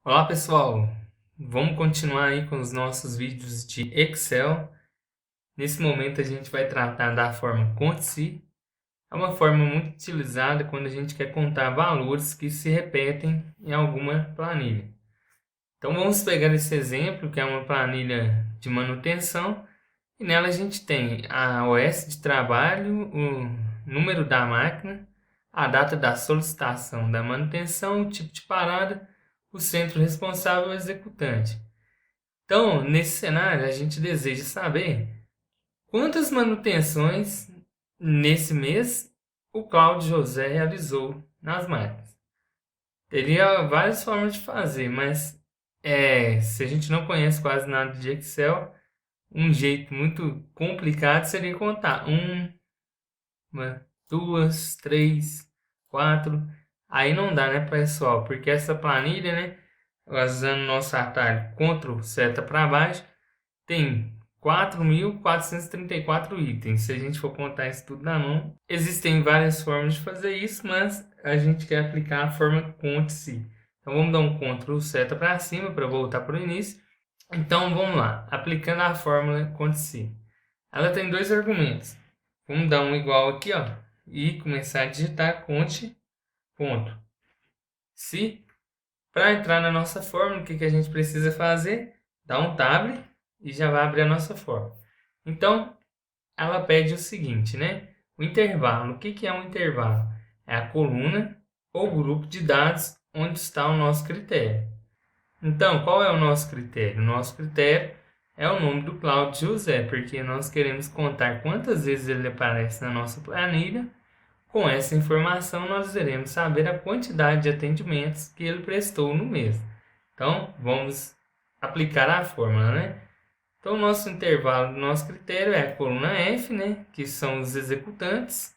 Olá pessoal, vamos continuar aí com os nossos vídeos de Excel. Nesse momento a gente vai tratar da forma conte-se. É uma forma muito utilizada quando a gente quer contar valores que se repetem em alguma planilha. Então vamos pegar esse exemplo que é uma planilha de manutenção e nela a gente tem a OS de trabalho, o número da máquina, a data da solicitação da manutenção, o tipo de parada, o centro responsável e o executante. Então, nesse cenário, a gente deseja saber quantas manutenções nesse mês o Cláudio José realizou nas máquinas. Teria várias formas de fazer, mas se a gente não conhece quase nada de Excel, um jeito muito complicado seria contar uma, duas, três, quatro. Aí não dá, né, pessoal? Porque essa planilha, né, usando nosso atalho Ctrl seta para baixo, tem 4.434 itens. Se a gente for contar isso tudo na mão, existem várias formas de fazer isso, mas a gente quer aplicar a forma conte-se. Então vamos dar um Ctrl seta para cima para voltar para o início. Então vamos lá, aplicando a fórmula conte-se. Ela tem dois argumentos. Vamos dar um igual aqui, ó, e começar a digitar conte ponto. Se para entrar na nossa fórmula, o que a gente precisa fazer? Dar um tab e já vai abrir a nossa fórmula. Então, ela pede o seguinte, né? O intervalo. O que é um intervalo? É a coluna ou grupo de dados onde está o nosso critério. Então, qual é o nosso critério? O nosso critério é o nome do Cláudio José, porque nós queremos contar quantas vezes ele aparece na nossa planilha. Com essa informação, nós iremos saber a quantidade de atendimentos que ele prestou no mês. Então, vamos aplicar a fórmula, né? Então, o nosso intervalo do nosso critério é a coluna F, né? Que são os executantes.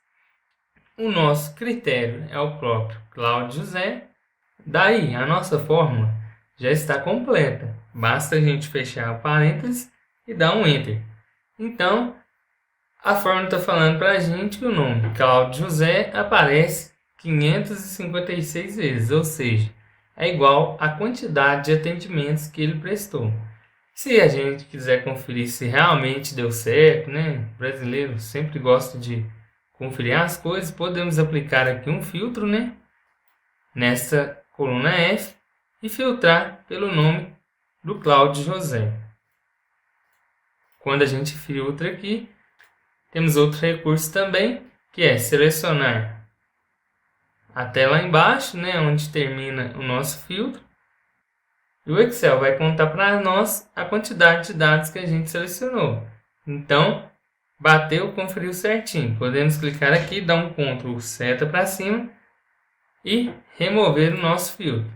O nosso critério é o próprio Cláudio José. Daí, a nossa fórmula já está completa. Basta a gente fechar o parênteses e dar um Enter. Então, a fórmula está falando para a gente que o nome Cláudio José aparece 556 vezes, ou seja, é igual à quantidade de atendimentos que ele prestou. Se a gente quiser conferir se realmente deu certo, né? O brasileiro sempre gosta de conferir as coisas, podemos aplicar aqui um filtro, né? Nessa coluna F e filtrar pelo nome do Cláudio José. Quando a gente filtra aqui, temos outro recurso também, que é selecionar até lá embaixo, né, onde termina o nosso filtro. E o Excel vai contar para nós a quantidade de dados que a gente selecionou. Então, bateu, conferiu certinho. Podemos clicar aqui, dar um Ctrl seta para cima e remover o nosso filtro.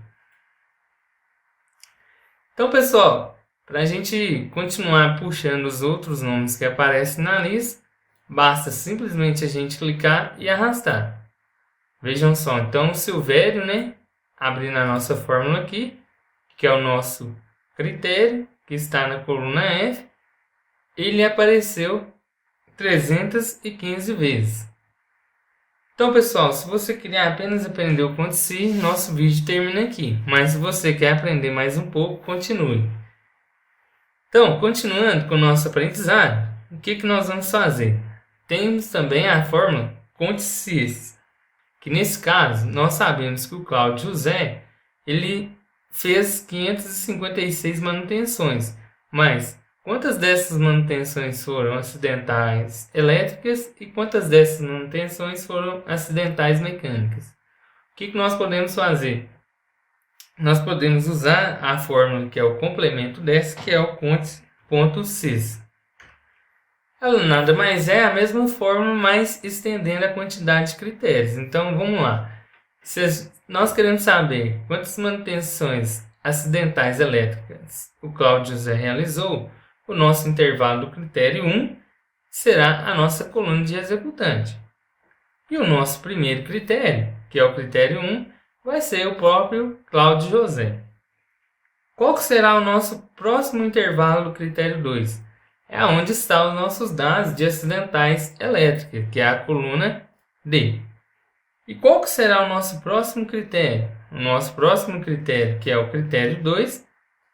Então, pessoal, para a gente continuar puxando os outros nomes que aparecem na lista, basta simplesmente a gente clicar e arrastar. Vejam só, então o Silvério, né, abrindo a nossa fórmula aqui, que é o nosso critério, que está na coluna F, ele apareceu 315 vezes. Então, pessoal, se você queria apenas aprender o conte-se, nosso vídeo termina aqui. Mas se você quer aprender mais um pouco, continue. Então, continuando com o nosso aprendizado, o que nós vamos fazer? Temos também a fórmula conte-se, que nesse caso, nós sabemos que o Cláudio José, ele fez 556 manutenções, mas quantas dessas manutenções foram acidentais elétricas e quantas dessas manutenções foram acidentais mecânicas? O que nós podemos fazer? Nós podemos usar a fórmula que é o complemento dessa, que é o conte.sys. Ela nada mais é a mesma fórmula, mas estendendo a quantidade de critérios. Então, vamos lá. Se nós queremos saber quantas manutenções acidentais elétricas o Cláudio José realizou, o nosso intervalo do critério 1 será a nossa coluna de executante. E o nosso primeiro critério, que é o critério 1, vai ser o próprio Cláudio José. Qual será o nosso próximo intervalo do critério 2? É onde estão os nossos dados de acidentais elétricas, que é a coluna D. E qual será o nosso próximo critério? o nosso próximo critério, que é o critério 2,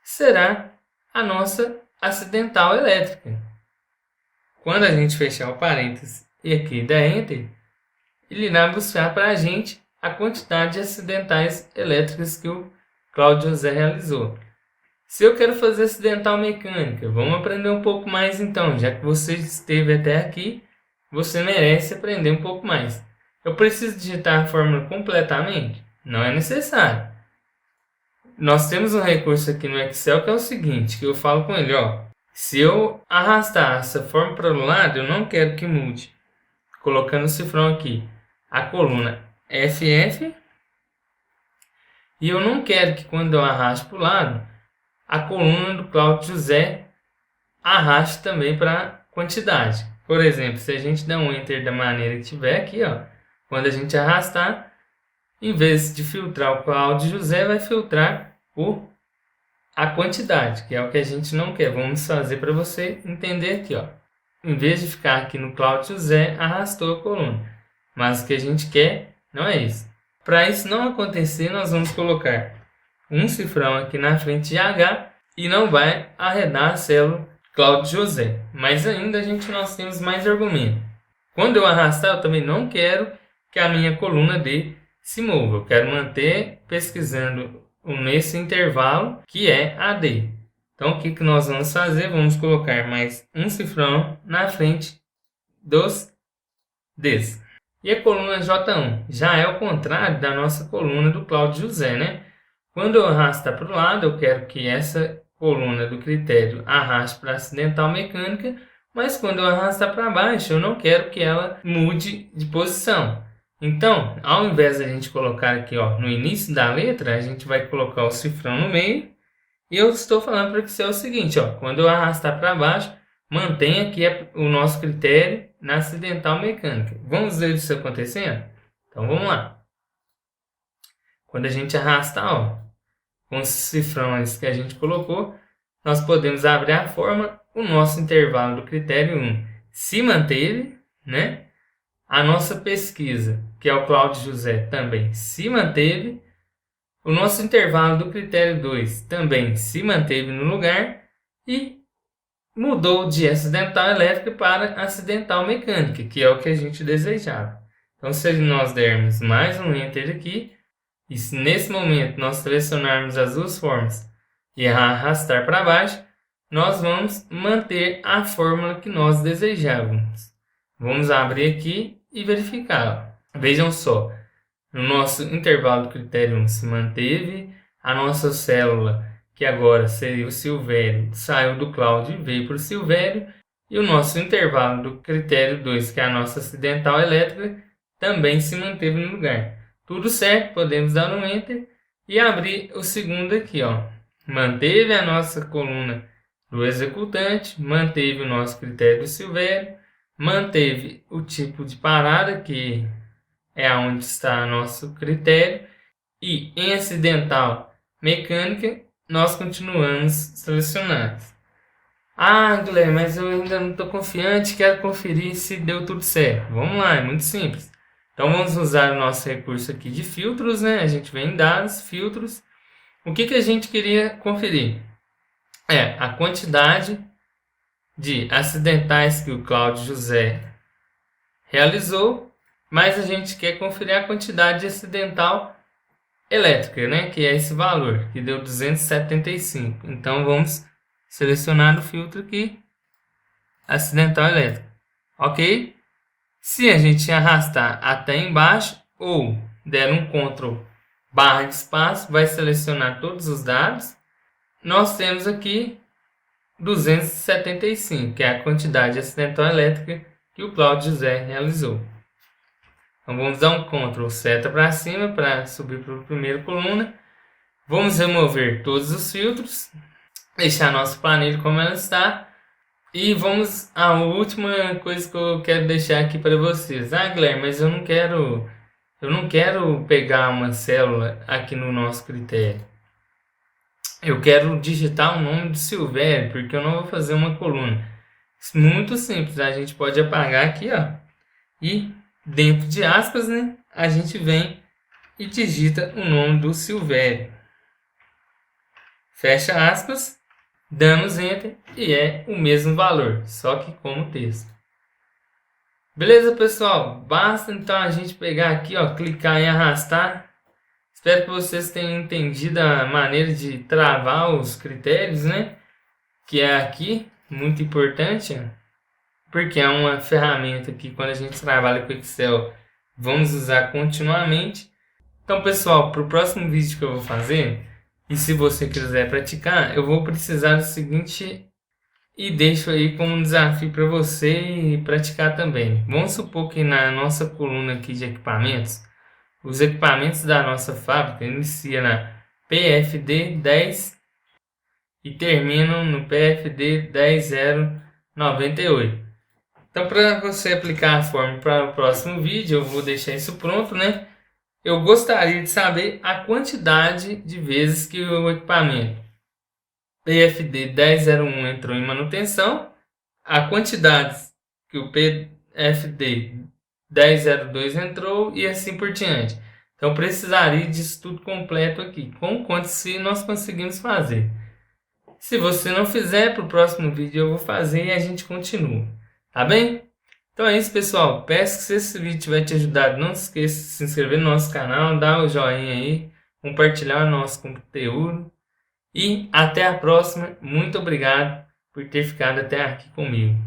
será a nossa acidental elétrica. Quando a gente fechar o parênteses e aqui der Enter, ele irá buscar para a gente a quantidade de acidentais elétricas que o Cláudio José realizou. Se eu quero fazer acidental mecânica, vamos aprender um pouco mais então. Já que você esteve até aqui, você merece aprender um pouco mais. Eu preciso digitar a fórmula completamente? Não é necessário. Nós temos um recurso aqui no Excel que é o seguinte, que eu falo com ele, ó. Se eu arrastar essa fórmula para o lado, eu não quero que mude. Colocando o cifrão aqui, a coluna FF. E eu não quero que quando eu arraste para o lado, a coluna do Cláudio José arraste também para a quantidade. Por exemplo, se a gente der um Enter da maneira que tiver aqui, ó, quando a gente arrastar, em vez de filtrar o Cláudio José, vai filtrar a quantidade, que é o que a gente não quer. Vamos fazer para você entender aqui, ó. Em vez de ficar aqui no Cláudio José, arrastou a coluna. Mas o que a gente quer não é isso. Para isso não acontecer, nós vamos colocar um cifrão aqui na frente de H e não vai arredar a célula Cláudio José. Mas ainda nós temos mais argumento. Quando eu arrastar, eu também não quero que a minha coluna D se mova. Eu quero manter pesquisando nesse intervalo que é AD. Então, o que nós vamos fazer? Vamos colocar mais um cifrão na frente dos Ds. E a coluna J1 já é o contrário da nossa coluna do Cláudio José, né? Quando eu arrastar para o lado, eu quero que essa coluna do critério arraste para a acidental mecânica, mas quando eu arrastar para baixo, eu não quero que ela mude de posição. Então, ao invés de a gente colocar aqui, ó, no início da letra, a gente vai colocar o cifrão no meio. E eu estou falando para você o seguinte, ó, quando eu arrastar para baixo, mantenha aqui o nosso critério na acidental mecânica. Vamos ver isso acontecendo? Então vamos lá. Quando a gente arrastar, ó, com os cifrões que a gente colocou, nós podemos abrir a forma, o nosso intervalo do critério 1 se manteve, né? A nossa pesquisa, que é o Cláudio José, também se manteve. O nosso intervalo do critério 2 também se manteve no lugar e mudou de acidental elétrica para acidental mecânica, que é o que a gente desejava. Então, se nós dermos mais um Enter aqui, e se nesse momento nós selecionarmos as duas formas e arrastar para baixo, nós vamos manter a fórmula que nós desejávamos. Vamos abrir aqui e verificar. Vejam só, no nosso intervalo do critério 1 se manteve, a nossa célula, que agora seria o Silvério, saiu do Cláudio e veio para o Silvério, e o nosso intervalo do critério 2, que é a nossa acidental elétrica, também se manteve no lugar. Tudo certo, podemos dar um Enter e abrir o segundo aqui, ó. Manteve a nossa coluna do executante, manteve o nosso critério do Silvério, manteve o tipo de parada, que é onde está nosso critério, e em acidental mecânica, nós continuamos selecionados. Ah, Guilherme, mas eu ainda não estou confiante, quero conferir se deu tudo certo. Vamos lá, é muito simples. Então vamos usar o nosso recurso aqui de filtros, né? A gente vem em dados, filtros. O que a gente queria conferir? É a quantidade de acidentais que o Cláudio José realizou, mas a gente quer conferir a quantidade de acidental elétrica, né? Que é esse valor, que deu 275. Então vamos selecionar o filtro aqui, acidental elétrica. Ok? Se a gente arrastar até embaixo ou der um Ctrl barra de espaço, vai selecionar todos os dados. Nós temos aqui 275, que é a quantidade de acidental elétrica que o Cláudio José realizou. Então vamos dar um Ctrl seta para cima para subir para a primeira coluna. Vamos remover todos os filtros, deixar nosso planilha como ela está. E vamos à última coisa que eu quero deixar aqui para vocês. Ah, Guilherme, mas eu não quero pegar uma célula aqui no nosso critério. Eu quero digitar o nome do Silvério, porque eu não vou fazer uma coluna. Muito simples, a gente pode apagar aqui, ó. E dentro de aspas, né, a gente vem e digita o nome do Silvério. Fecha aspas, damos Enter e é o mesmo valor, só que como texto. Beleza, pessoal? Basta então a gente pegar aqui, ó, clicar em arrastar. Espero que vocês tenham entendido a maneira de travar os critérios, né? Que é aqui, muito importante, porque é uma ferramenta que quando a gente trabalha com Excel, vamos usar continuamente. Então, pessoal, para o próximo vídeo que eu vou fazer, e se você quiser praticar, eu vou precisar do seguinte e deixo aí como um desafio para você praticar também. Vamos supor que na nossa coluna aqui de equipamentos, os equipamentos da nossa fábrica iniciam na PFD 10 e terminam no PFD 10098. Então, para você aplicar a fórmula para o próximo vídeo, eu vou deixar isso pronto, né? Eu gostaria de saber a quantidade de vezes que o equipamento PFD 1001 entrou em manutenção, a quantidade que o PFD 1002 entrou e assim por diante. Então precisaria disso tudo completo aqui. Com quanto se nós conseguimos fazer. Se você não fizer, para o próximo vídeo eu vou fazer e a gente continua. Tá bem? Então é isso, pessoal. Peço que se esse vídeo tiver te ajudado, não se esqueça de se inscrever no nosso canal, dar o joinha aí, compartilhar o nosso conteúdo. E até a próxima. Muito obrigado por ter ficado até aqui comigo.